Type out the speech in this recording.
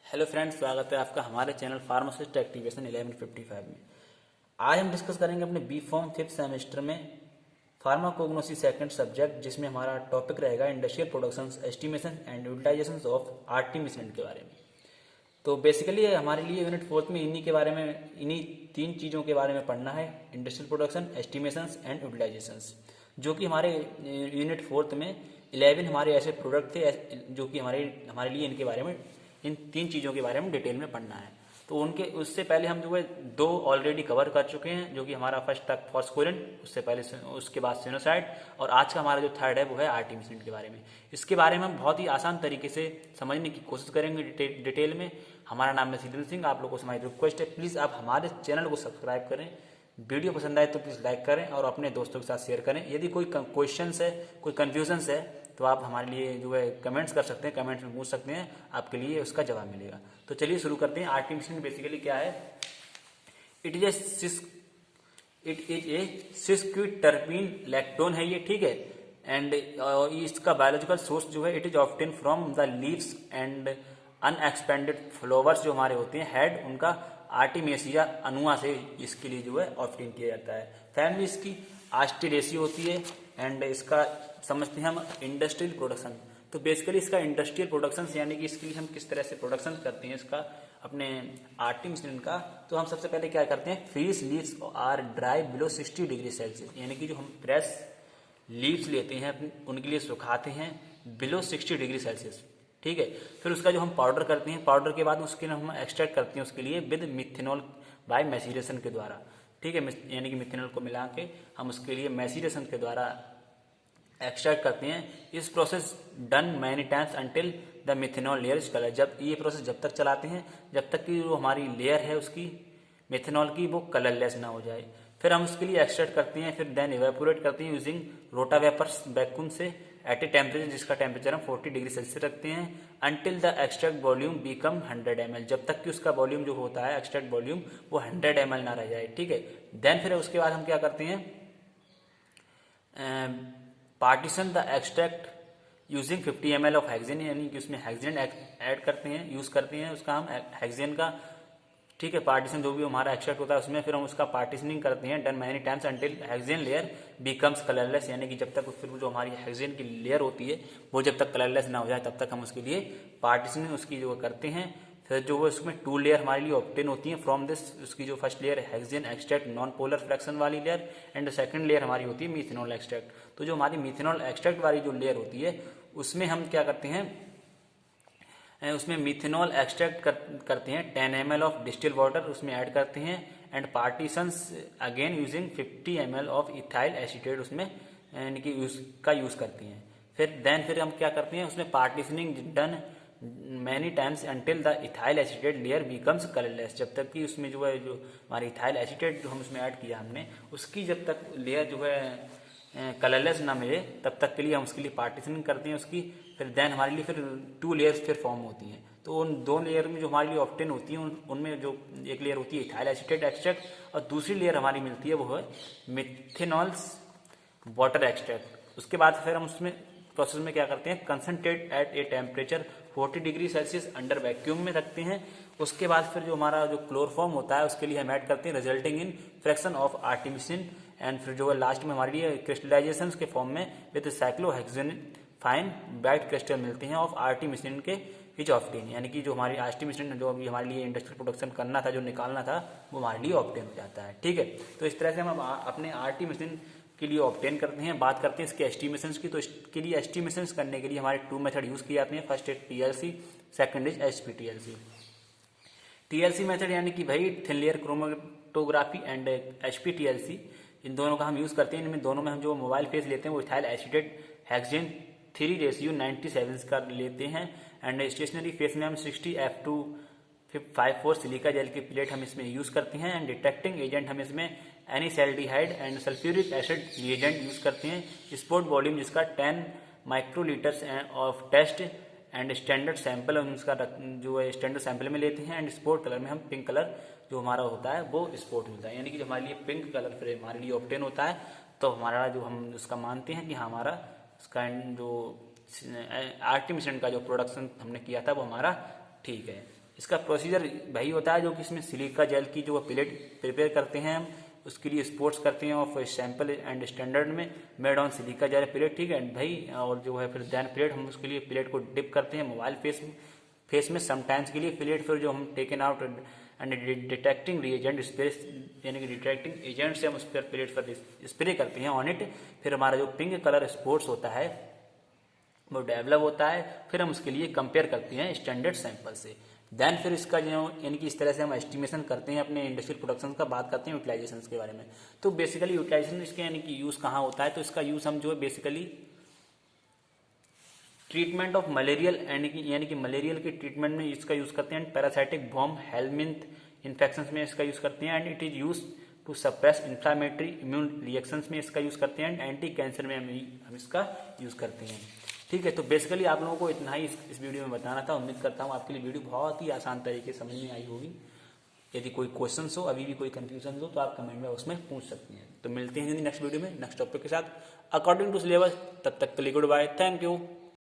Hello friends, स्वागत है आपका हमारे चैनल फार्मासिस्ट एक्टिवेशन 1155 में। आज हम डिस्कस करेंगे अपने बी फॉर्म 5th सेमेस्टर में फार्माकोग्नोसी सेकंड सब्जेक्ट, जिसमें हमारा टॉपिक रहेगा industrial production estimation and utilisation of RT मिश्रण के बारे में। तो बेसिकली हमारे लिए यूनिट 4 में इन्हीं तीन चीज़ों के बारे में पढ़ना है, industrial production estimation and utilisations, जो कि हमारे यूनिट 4 में 11 हमारे ऐसे प्रोडक्ट थे जो कि हमारे लिए इनके बारे में, इन तीन चीज़ों के बारे में डिटेल में पढ़ना है। तो उनके उससे पहले हम जो है दो ऑलरेडी कवर कर चुके हैं, जो कि हमारा फर्स्ट था फॉस्फोरिन, उसके बाद सिनोसाइड, और आज का हमारा जो थर्ड है वो है आरटी मिश्रण के बारे में। इसके बारे में हम बहुत ही आसान तरीके से समझने की कोशिश करेंगे डिटेल में। हमारा नाम है शीतल सिंह। आप लोगों से हमारी रिक्वेस्ट है, प्लीज़ आप हमारे चैनल को सब्सक्राइब करें, वीडियो पसंद आए तो प्लीज़ लाइक करें और अपने दोस्तों के साथ शेयर करें। यदि कोई क्वेश्चंस है, कोई कन्फ्यूजन्स है, तो आप हमारे लिए जो है कमेंट्स कर सकते हैं, कमेंट्स में पूछ सकते हैं, आपके लिए उसका जवाब मिलेगा। तो चलिए शुरू करते हैं। आरटी मिश्रण बेसिकली क्या है? इट इज ए सिस्क्विटर्पीन लैक्टोन है ये, ठीक है। एंड इसका बायोलॉजिकल सोर्स जो है, it is obtain from the leaves and unexpanded flowers जो हमारे होते हैं हेड, उनका आर्टिमेसिया अनुआ से इसके लिए जो है ऑब्टेन किया जाता है। फैमिली इसकी आस्टेरेसी होती है। एंड इसका समझते हैं हम इंडस्ट्रियल प्रोडक्शन। तो बेसिकली इसका इंडस्ट्रियल प्रोडक्शन यानी कि इसके लिए हम किस तरह से प्रोडक्शन करते हैं इसका, अपने आरटी मिश्रण का। तो हम सबसे पहले क्या करते हैं, freeze leaves are dry below 60 degree Celsius, यानी कि जो हम फ्रेश लीव्स लेते हैं उनके लिए सुखाते हैं बिलो 60 डिग्री सेल्सियस, ठीक है। फिर उसका जो हम पाउडर करते हैं, पाउडर के बाद उसके हम एक्सट्रैक्ट करते हैं उसके लिए विद मिथेनॉल बाय मैसीरेशन के द्वारा, ठीक है। यानी कि मिथेनॉल को मिला के हम उसके लिए मैसीरेशन के द्वारा एक्सट्रैक्ट करते हैं। इस process done many times until the methanol layer is colour. जब ये प्रोसेस जब तक चलाते हैं जब तक कि जो हमारी लेयर है उसकी मिथेनॉल की वो कलरलेस ना हो जाए। फिर हम उसके लिए एक्सट्रैक्ट करते हैं, फिर देन इवेपोरेट करते हैं यूजिंग रोटा वेपर्स वैक्यूम से एट ए टेम्परेचर जिसका टेम्परेचर हम 40 डिग्री सेल्सियस रखते हैं, until the extract volume become 100 ml, जब तक कि उसका वॉल्यूम जो होता है एक्सट्रैक्ट वॉल्यूम वो 100 ml ना रह जाए, ठीक है। देन फिर उसके बाद हम क्या करते हैं, partition the extract using 50 ml of hexane, यानी कि उसमें हेक्सेन ऐड करते हैं, यूज करते हैं उसका हम हेक्सेन का, ठीक है। पार्टीशन जो भी हमारा एक्सट्रैक्ट होता है उसमें फिर हम उसका पार्टीशनिंग करते हैं, done many times until hexane layer becomes colourless, यानी कि जब तक फिर जो हमारी हेक्सेन की लेयर होती है वो जब तक कलरलेस ना हो जाए तब तक हम उसके लिए पार्टीशनिंग उसकी जो करते हैं। फिर जो है उसमें 2 लेयर हमारे लिए ऑब्टेन होती हैं फ्रॉम दिस। उसकी जो फर्स्ट लेयर है hexane extract non polar fraction वाली लेयर, एंड सेकंड लेयर हमारी होती है मिथेनॉल एक्सट्रैक्ट। तो जो हमारी मिथेनॉल एक्सट्रैक्ट वाली जो लेयर होती है उसमें हम क्या करते हैं, उसमें मिथेनॉल एक्सट्रैक्ट करते हैं 10 ml ऑफ डिस्टिल वाटर उसमें ऐड करते हैं, and partitions again using 50 ml of ethyl acetate उसमें यानी कि उसका यूज करते हैं। फिर हम क्या करते हैं, उसमें partitioning done many times until the ethyl acetate layer becomes colourless, जब तक कि उसमें जो है जो हमारी इथाइल एसीटेट जो हम उसमें ऐड किया हमने उसकी जब तक लेयर जो है कलरलेस ना मिले तब तक के लिए हम उसके लिए पार्टीशनिंग करते हैं उसकी। फिर देन हमारे लिए फिर 2 लेयर्स फिर फॉर्म होती हैं। तो उन 2 लेयर में जो हमारे लिए ऑप्टेन होती हैं उनमें जो एक लेयर होती है इथाइल एसीटेट एक्सट्रैक्ट और दूसरी लेयर हमारी मिलती है वो है मिथेनॉल्स वाटर एक्सट्रैक्ट। उसके बाद फिर हम उसमें प्रोसेस में क्या करते हैं, concentrate at a temperature 40 degree Celsius under vacuum में रखते हैं। उसके बाद फिर जो हमारा जो क्लोरोफॉर्म होता है उसके लिए हम ऐड करते हैं resulting in fraction of RT मिश्रण, एंड फिर जो है लास्ट में हमारे लिए क्रिस्टलाइजेशन के फॉर्म में with cyclohexane fine white crystal मिलते हैं ऑफ आरटी मिश्रण के इज ऑप्टेन, यानी कि जो हमारी आरटी मिश्रण जो अभी हमारे लिए इंडस्ट्रियल प्रोडक्शन करना था, जो निकालना था, वो हमारे लिए ऑप्टेन हो जाता है, ठीक है। तो इस तरह से हम अपने आरटी मिश्रण के लिए ऑब्टेन करते हैं। बात करते हैं इसके एस्टिमेशंस की। तो इसके लिए एस्टिमेशंस करने के लिए हमारे 2 मेथड यूज किए जाते हैं। फर्स्ट है TLC, second is HPTLC. TLC method यानी कि भाई thin layer chromatography, and HPTLC, इन दोनों का हम यूज करते हैं। इनमें दोनों में हम जो मोबाइल फेस लेते हैं वो इथाइल एसीटेट हेक्सेन 3:97 का लेते हैं, एंड स्टेशनरी फेस में हम 60F254 सिलिका जेल की प्लेट हम इसमें यूज करते हैं, एंड डिटेक्टिंग एजेंट हम इसमें anisaldehyde and sulphuric acid reagent use करते हैं। स्पोर्ट वॉल्यूम जिसका 10 microlitres of test and standard sample हम इसका जो है स्टैंडर्ड सैंपल में लेते हैं, एंड स्पोर्ट कलर में हम पिंक कलर जो हमारा होता है वो स्पोर्ट मिलता है, यानी कि जो हमारे लिए पिंक कलर फिर हमारे लिए ऑब्टेन होता है। तो हमारा जो हम उसका मानते हैं कि हमारा उसका जो आरटी मिश्रण का जो प्रोडक्शन हमने किया था वो हमारा ठीक है। इसका प्रोसीजर भाई होता है जो कि इसमें सिलिका जेल की जो प्लेट प्रिपेयर करते हैं हम, उसके लिए स्पोर्ट्स करते हैं ऑफ सैंपल एंड स्टैंडर्ड में made on silica gel plate, ठीक है भाई। और जो है फिर देन प्लेट हम उसके लिए प्लेट को डिप करते हैं मोबाइल फेस में समटाइम्स के लिए प्लेट, फिर जो हम taken out and detecting reagent spray यानी कि डिटेक्टिंग एजेंट से हम उस पर प्लेट पर स्प्रे करते हैं ऑन इट। फिर हमारा जो पिंक कलर स्पोर्ट्स होता है वो डेवलप होता है, फिर हम उसके लिए कंपेयर करते हैं स्टैंडर्ड सैंपल से। देन फिर इसका जो यानी कि इस तरह से हम एस्टिमेशन करते हैं अपने इंडस्ट्रियल प्रोडक्शन का, बात करते हैं यूटिलाइजेशन के बारे में। तो बेसिकली यूटिलाइजेशन इसके यानी कि यूज़ कहाँ होता है, तो इसका यूज़ हम जो है बेसिकली ट्रीटमेंट ऑफ मलेरियल यानी कि मलेरियल के ट्रीटमेंट में इसका यूज़ करते हैं, and parasitic bomb helminth infections में इसका यूज़ करते हैं, and it is use to suppress inflammatory immune reactions में इसका यूज़ करते हैं, एंड एंटी कैंसर में हम इसका यूज़ करते हैं। ठीक है, तो बेसिकली आप लोगों को इतना ही इस वीडियो में बताना था। उम्मीद करता हूँ आपके लिए वीडियो बहुत ही आसान तरीके से समझ में आई होगी। यदि कोई क्वेश्चन हो, अभी भी कोई कंफ्यूजन हो, तो आप कमेंट में उसमें पूछ सकते हैं। तो मिलते हैं नेक्स्ट वीडियो में नेक्स्ट टॉपिक के साथ अकॉर्डिंग टू सिलेबस। तब तक के लिए गुड बाय, थैंक यू।